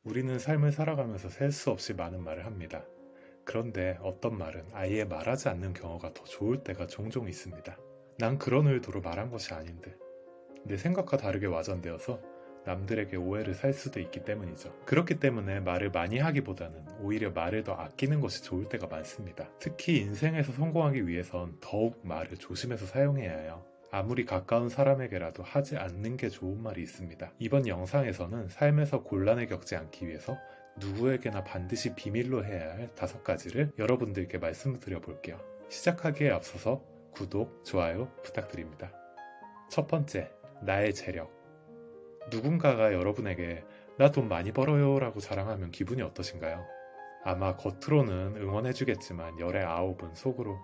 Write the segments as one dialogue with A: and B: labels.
A: 우리는 삶을 살아가면서 셀 수 없이 많은 말을 합니다. 그런데 어떤 말은 아예 말하지 않는 경우가 더 좋을 때가 종종 있습니다. 난 그런 의도로 말한 것이 아닌데 내 생각과 다르게 와전되어서 남들에게 오해를 살 수도 있기 때문이죠. 그렇기 때문에 말을 많이 하기보다는 오히려 말을 더 아끼는 것이 좋을 때가 많습니다. 특히 인생에서 성공하기 위해선 더욱 말을 조심해서 사용해야 해요. 아무리 가까운 사람에게라도 하지 않는 게 좋은 말이 있습니다. 이번 영상에서는 삶에서 곤란을 겪지 않기 위해서 누구에게나 반드시 비밀로 해야 할 5가지를 여러분들께 말씀드려 볼게요. 시작하기에 앞서서 구독, 좋아요 부탁드립니다. 첫 번째, 나의 재력. 누군가가 여러분에게 나 돈 많이 벌어요 라고 자랑하면 기분이 어떠신가요? 아마 겉으로는 응원해주겠지만 열의 9은 속으로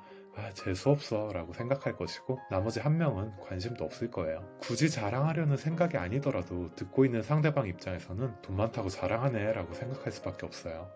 A: 재수없어 라고 생각할 것이고 나머지 1명은 관심도 없을 거예요. 굳이 자랑하려는 생각이 아니더라도 듣고 있는 상대방 입장에서는 돈 많다고 자랑하네 라고 생각할 수밖에 없어요.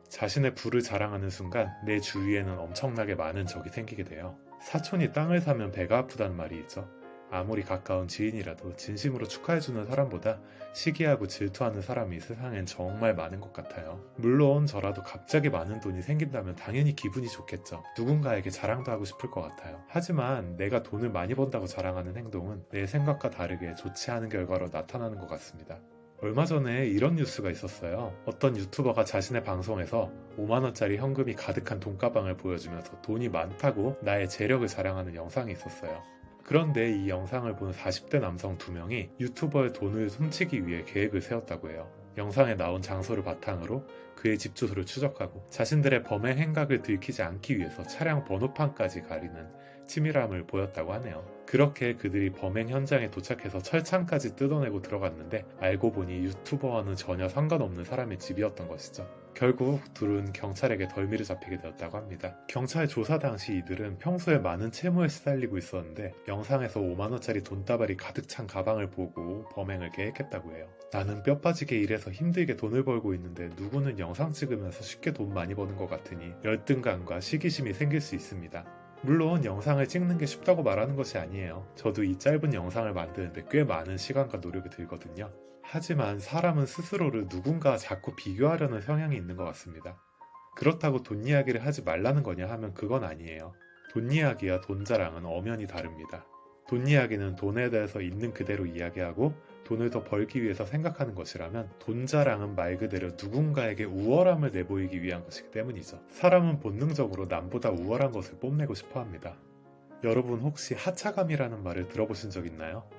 A: 자신의 부를 자랑하는 순간 내 주위에는 엄청나게 많은 적이 생기게 돼요. 사촌이 땅을 사면 배가 아프다는 말이 있죠. 아무리 가까운 지인이라도 진심으로 축하해주는 사람보다 시기하고 질투하는 사람이 세상엔 정말 많은 것 같아요. 물론 저라도 갑자기 많은 돈이 생긴다면 당연히 기분이 좋겠죠. 누군가에게 자랑도 하고 싶을 것 같아요. 하지만 내가 돈을 많이 번다고 자랑하는 행동은 내 생각과 다르게 좋지 않은 결과로 나타나는 것 같습니다. 얼마 전에 이런 뉴스가 있었어요. 어떤 유튜버가 자신의 방송에서 5만원짜리 현금이 가득한 돈가방을 보여주면서 돈이 많다고 나의 재력을 자랑하는 영상이 있었어요. 그런데 이 영상을 본 40대 남성 2명이 유튜버의 돈을 훔치기 위해 계획을 세웠다고 해요. 영상에 나온 장소를 바탕으로 그의 집 주소를 추적하고 자신들의 범행 행각을 들키지 않기 위해서 차량 번호판까지 가리는 치밀함을 보였다고 하네요. 그렇게 그들이 범행 현장에 도착해서 철창까지 뜯어내고 들어갔는데 알고 보니 유튜버와는 전혀 상관없는 사람의 집이었던 것이죠. 결국 둘은 경찰에게 덜미를 잡히게 되었다고 합니다. 경찰 조사 당시 이들은 평소에 많은 채무에 시달리고 있었는데 영상에서 5만원짜리 돈다발이 가득 찬 가방을 보고 범행을 계획했다고 해요. 나는 뼈 빠지게 일해서 힘들게 돈을 벌고 있는데 누구는 영상 찍으면서 쉽게 돈 많이 버는 것 같으니 열등감과 시기심이 생길 수 있습니다. 물론 영상을 찍는 게 쉽다고 말하는 것이 아니에요. 저도 이 짧은 영상을 만드는데 꽤 많은 시간과 노력이 들거든요. 하지만 사람은 스스로를 누군가와 자꾸 비교하려는 성향이 있는 것 같습니다. 그렇다고 돈 이야기를 하지 말라는 거냐 하면 그건 아니에요. 돈 이야기와 돈 자랑은 엄연히 다릅니다. 돈 이야기는 돈에 대해서 있는 그대로 이야기하고 돈을 더 벌기 위해서 생각하는 것이라면 돈 자랑은 말 그대로 누군가에게 우월함을 내보이기 위한 것이기 때문이죠. 사람은 본능적으로 남보다 우월한 것을 뽐내고 싶어 합니다. 여러분 혹시 하차감이라는 말을 들어보신 적 있나요?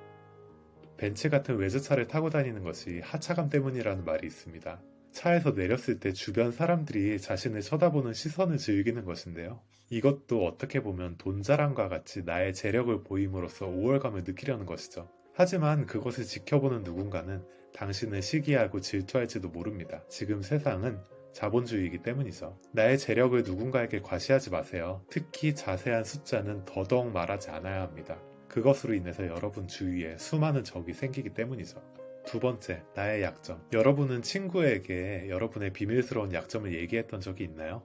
A: 벤츠 같은 외제차를 타고 다니는 것이 하차감 때문이라는 말이 있습니다. 차에서 내렸을 때 주변 사람들이 자신을 쳐다보는 시선을 즐기는 것인데요. 이것도 어떻게 보면 돈 자랑과 같이 나의 재력을 보임으로써 우월감을 느끼려는 것이죠. 하지만 그것을 지켜보는 누군가는 당신을 시기하고 질투할지도 모릅니다. 지금 세상은 자본주의이기 때문이죠. 나의 재력을 누군가에게 과시하지 마세요. 특히 자세한 숫자는 더더욱 말하지 않아야 합니다. 그것으로 인해서 여러분 주위에 수많은 적이 생기기 때문이죠. 두 번째, 나의 약점. 여러분은 친구에게 여러분의 비밀스러운 약점을 얘기했던 적이 있나요?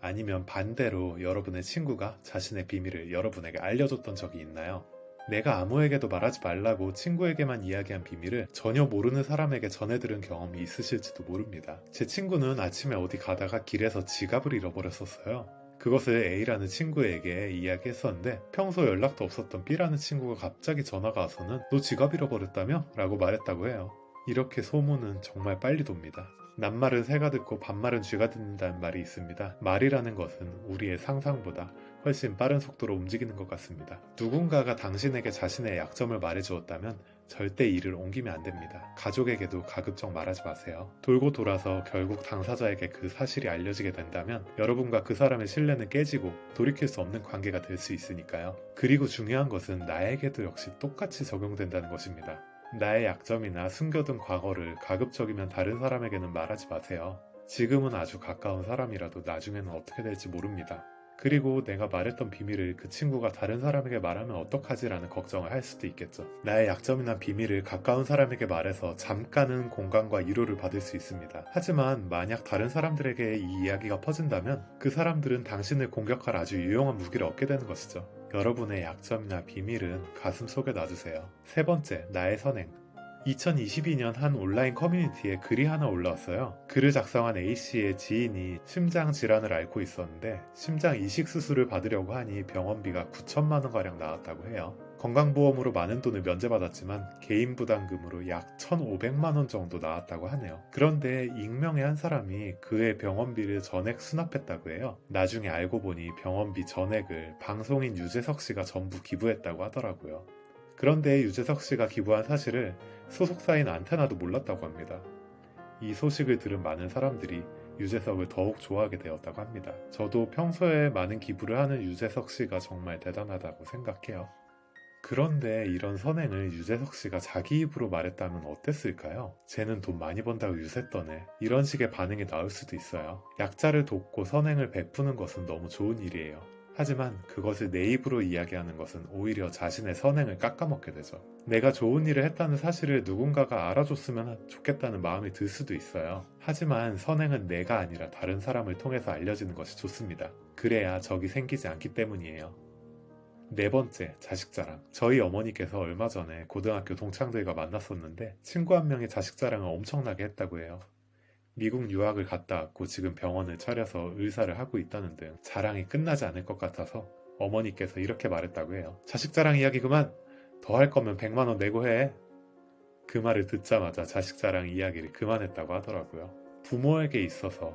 A: 아니면 반대로 여러분의 친구가 자신의 비밀을 여러분에게 알려줬던 적이 있나요? 내가 아무에게도 말하지 말라고 친구에게만 이야기한 비밀을 전혀 모르는 사람에게 전해들은 경험이 있으실지도 모릅니다. 제 친구는 아침에 어디 가다가 길에서 지갑을 잃어버렸었어요. 그것을 A라는 친구에게 이야기했었는데 평소 연락도 없었던 B라는 친구가 갑자기 전화가 와서는 너 지갑 잃어버렸다며? 라고 말했다고 해요. 이렇게 소문은 정말 빨리 돕니다. 낱말은 새가 듣고 반말은 쥐가 듣는다는 말이 있습니다. 말이라는 것은 우리의 상상보다 훨씬 빠른 속도로 움직이는 것 같습니다. 누군가가 당신에게 자신의 약점을 말해주었다면 절대 이를 옮기면 안 됩니다. 가족에게도 가급적 말하지 마세요. 돌고 돌아서 결국 당사자에게 그 사실이 알려지게 된다면 여러분과 그 사람의 신뢰는 깨지고 돌이킬 수 없는 관계가 될 수 있으니까요. 그리고 중요한 것은 나에게도 역시 똑같이 적용된다는 것입니다. 나의 약점이나 숨겨둔 과거를 가급적이면 다른 사람에게는 말하지 마세요. 지금은 아주 가까운 사람이라도 나중에는 어떻게 될지 모릅니다. 그리고 내가 말했던 비밀을 그 친구가 다른 사람에게 말하면 어떡하지라는 걱정을 할 수도 있겠죠. 나의 약점이나 비밀을 가까운 사람에게 말해서 잠깐은 공감과 위로를 받을 수 있습니다. 하지만 만약 다른 사람들에게 이 이야기가 퍼진다면 그 사람들은 당신을 공격할 아주 유용한 무기를 얻게 되는 것이죠. 여러분의 약점이나 비밀은 가슴속에 놔두세요. 세 번째, 나의 선행. 2022년 한 온라인 커뮤니티에 글이 하나 올라왔어요. 글을 작성한 A씨의 지인이 심장 질환을 앓고 있었는데 심장 이식 수술을 받으려고 하니 병원비가 9천만 원가량 나왔다고 해요. 건강보험으로 많은 돈을 면제받았지만 개인 부담금으로 약 1,500만 원 정도 나왔다고 하네요. 그런데 익명의 한 사람이 그의 병원비를 전액 수납했다고 해요. 나중에 알고 보니 병원비 전액을 방송인 유재석 씨가 전부 기부했다고 하더라고요. 그런데 유재석 씨가 기부한 사실을 소속사인 안테나도 몰랐다고 합니다. 이 소식을 들은 많은 사람들이 유재석을 더욱 좋아하게 되었다고 합니다. 저도 평소에 많은 기부를 하는 유재석 씨가 정말 대단하다고 생각해요. 그런데 이런 선행을 유재석 씨가 자기 입으로 말했다면 어땠을까요? 쟤는 돈 많이 번다고 유세 떠네. 이런 식의 반응이 나올 수도 있어요. 약자를 돕고 선행을 베푸는 것은 너무 좋은 일이에요. 하지만 그것을 내 입으로 이야기하는 것은 오히려 자신의 선행을 깎아먹게 되죠. 내가 좋은 일을 했다는 사실을 누군가가 알아줬으면 좋겠다는 마음이 들 수도 있어요. 하지만 선행은 내가 아니라 다른 사람을 통해서 알려지는 것이 좋습니다. 그래야 적이 생기지 않기 때문이에요. 네 번째, 자식 자랑. 저희 어머니께서 얼마 전에 고등학교 동창들과 만났었는데 친구 한 명이 자식 자랑을 엄청나게 했다고 해요. 미국 유학을 갔다 왔고 지금 병원을 차려서 의사를 하고 있다는 등 자랑이 끝나지 않을 것 같아서 어머니께서 이렇게 말했다고 해요. 자식 자랑 이야기 그만! 더 할 거면 100만 원 내고 해! 그 말을 듣자마자 자식 자랑 이야기를 그만했다고 하더라고요. 부모에게 있어서,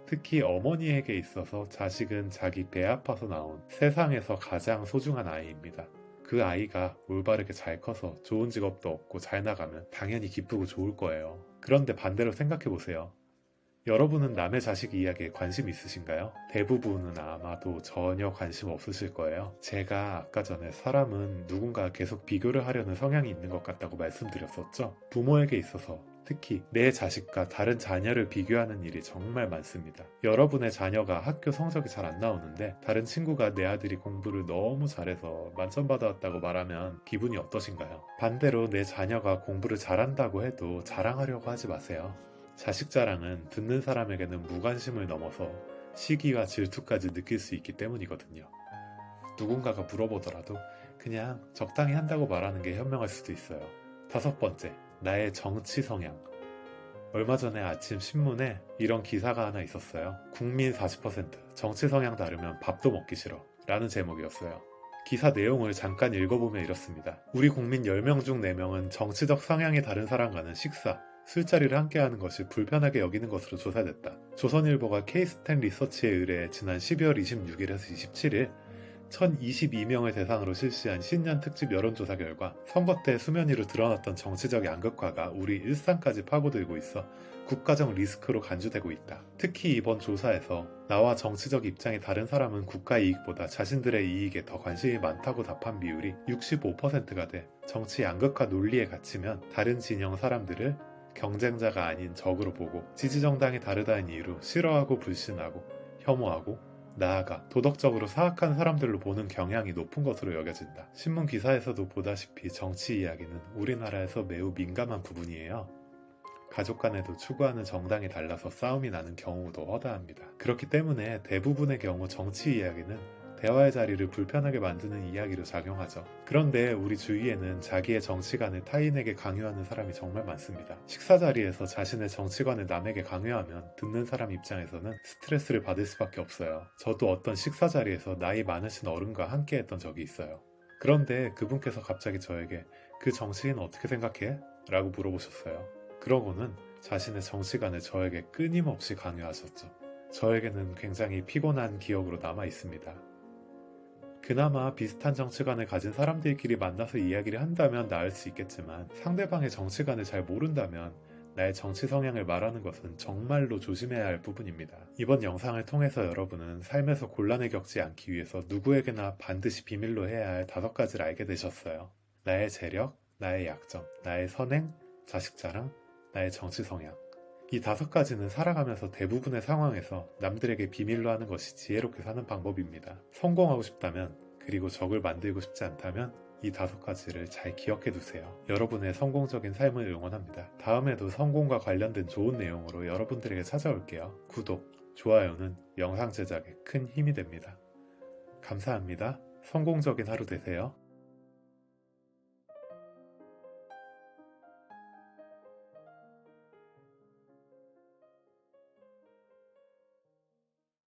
A: 특히 어머니에게 있어서 자식은 자기 배 아파서 나온 세상에서 가장 소중한 아이입니다. 그 아이가 올바르게 잘 커서 좋은 직업도 얻고 잘 나가면 당연히 기쁘고 좋을 거예요. 그런데 반대로 생각해보세요. 여러분은 남의 자식 이야기에 관심 있으신가요? 대부분은 아마도 전혀 관심 없으실 거예요. 제가 아까 전에 사람은 누군가 계속 비교를 하려는 성향이 있는 것 같다고 말씀드렸었죠? 부모에게 있어서 특히 내 자식과 다른 자녀를 비교하는 일이 정말 많습니다. 여러분의 자녀가 학교 성적이 잘 안 나오는데 다른 친구가 내 아들이 공부를 너무 잘해서 만점 받아왔다고 말하면 기분이 어떠신가요? 반대로 내 자녀가 공부를 잘한다고 해도 자랑하려고 하지 마세요. 자식 자랑은 듣는 사람에게는 무관심을 넘어서 시기와 질투까지 느낄 수 있기 때문이거든요. 누군가가 물어보더라도 그냥 적당히 한다고 말하는 게 현명할 수도 있어요. 다섯 번째, 나의 정치 성향. 얼마 전에 아침 신문에 이런 기사가 하나 있었어요. 국민 40% 정치 성향 다르면 밥도 먹기 싫어 라는 제목이었어요. 기사 내용을 잠깐 읽어보면 이렇습니다. 우리 국민 10명 중 4명은 정치적 성향이 다른 사람과는 식사, 술자리를 함께하는 것이 불편하게 여기는 것으로 조사됐다. 조선일보가 케이스텐 리서치에 의뢰해 지난 12월 26일에서 27일 1022명을 대상으로 실시한 신년 특집 여론조사 결과 선거 때 수면 위로 드러났던 정치적 양극화가 우리 일상까지 파고들고 있어 국가적 리스크로 간주되고 있다. 특히 이번 조사에서 나와 정치적 입장이 다른 사람은 국가 이익보다 자신들의 이익에 더 관심이 많다고 답한 비율이 65%가 돼 정치 양극화 논리에 갇히면 다른 진영 사람들을 경쟁자가 아닌 적으로 보고 지지정당이 다르다는 이유로 싫어하고 불신하고 혐오하고 나아가 도덕적으로 사악한 사람들로 보는 경향이 높은 것으로 여겨진다. 신문 기사에서도 보다시피 정치 이야기는 우리나라에서 매우 민감한 부분이에요. 가족 간에도 추구하는 정당이 달라서 싸움이 나는 경우도 허다합니다. 그렇기 때문에 대부분의 경우 정치 이야기는 대화의 자리를 불편하게 만드는 이야기로 작용하죠. 그런데 우리 주위에는 자기의 정치관을 타인에게 강요하는 사람이 정말 많습니다. 식사 자리에서 자신의 정치관을 남에게 강요하면 듣는 사람 입장에서는 스트레스를 받을 수밖에 없어요. 저도 어떤 식사 자리에서 나이 많으신 어른과 함께 했던 적이 있어요. 그런데 그분께서 갑자기 저에게 그 정치인 어떻게 생각해? 라고 물어보셨어요. 그러고는 자신의 정치관을 저에게 끊임없이 강요하셨죠. 저에게는 굉장히 피곤한 기억으로 남아 있습니다. 그나마 비슷한 정치관을 가진 사람들끼리 만나서 이야기를 한다면 나을 수 있겠지만 상대방의 정치관을 잘 모른다면 나의 정치 성향을 말하는 것은 정말로 조심해야 할 부분입니다. 이번 영상을 통해서 여러분은 삶에서 곤란을 겪지 않기 위해서 누구에게나 반드시 비밀로 해야 할 5가지를 알게 되셨어요. 나의 재력, 나의 약점, 나의 선행, 자식 자랑, 나의 정치 성향. 이 5가지는 살아가면서 대부분의 상황에서 남들에게 비밀로 하는 것이 지혜롭게 사는 방법입니다. 성공하고 싶다면, 그리고 적을 만들고 싶지 않다면 이 5가지를 잘 기억해 두세요. 여러분의 성공적인 삶을 응원합니다. 다음에도 성공과 관련된 좋은 내용으로 여러분들에게 찾아올게요. 구독, 좋아요는 영상 제작에 큰 힘이 됩니다. 감사합니다. 성공적인 하루 되세요.